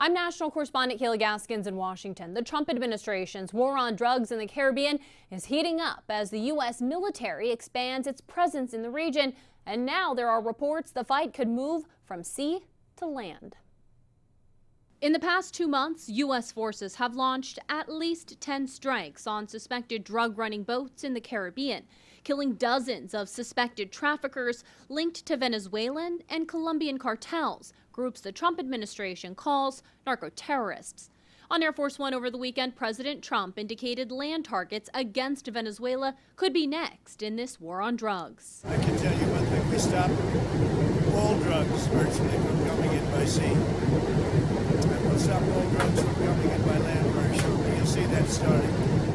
I'm national correspondent Kayla Gaskins in Washington. The Trump administration's war on drugs in the Caribbean is heating up as the U.S. military expands its presence in the region. And now there are reports the fight could move from sea to land. In the past 2 months, U.S. forces have launched at least 10 strikes on suspected drug-running boats in the Caribbean, killing dozens of suspected traffickers linked to Venezuelan and Colombian cartels, groups the Trump administration calls narcoterrorists. On Air Force One over the weekend, President Trump indicated land targets against Venezuela could be next in this war on drugs. I can tell you one thing, we stopped all drugs virtually from coming in by sea. And we'll stop all drugs from coming in by land very shortly. You'll see that starting.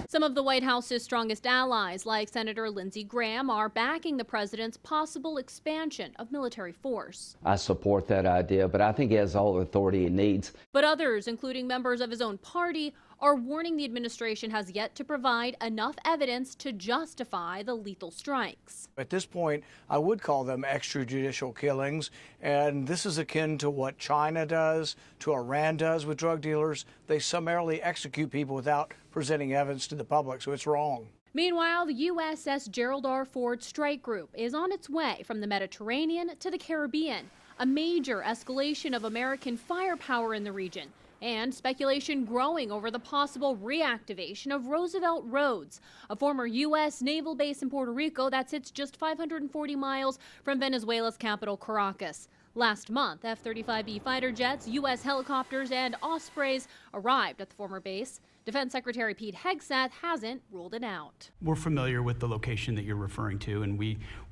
Some of the White House's strongest allies, like Senator Lindsey Graham, are backing the president's possible expansion of military force. I support that idea, but I think he has all the authority he needs. But others, including members of his own party, are warning the administration has yet to provide enough evidence to justify the lethal strikes. At this point, I would call them extrajudicial killings, and this is akin to what China does, to Iran does with drug dealers. They summarily execute people without presenting evidence to the public, so it's wrong. Meanwhile, the USS Gerald R. Ford strike group is on its way from the Mediterranean to the Caribbean, a major escalation of American firepower in the region, and speculation growing over the possible reactivation of Roosevelt Roads, a former U.S. naval base in Puerto Rico that sits just 540 miles from Venezuela's capital, Caracas. Last month, F-35B fighter jets, U.S. helicopters, and Ospreys arrived at the former base. Defense Secretary Pete Hegseth hasn't ruled it out. We're familiar with the location that you're referring to, and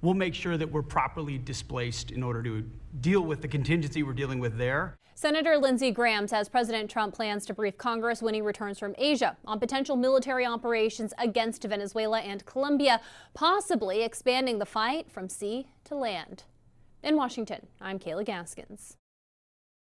we'll make sure that we're properly displaced in order to deal with the contingency we're dealing with there. Senator Lindsey Graham says President Trump plans to brief Congress when he returns from Asia on potential military operations against Venezuela and Colombia, possibly expanding the fight from sea to land. In Washington, I'm Kayla Gaskins.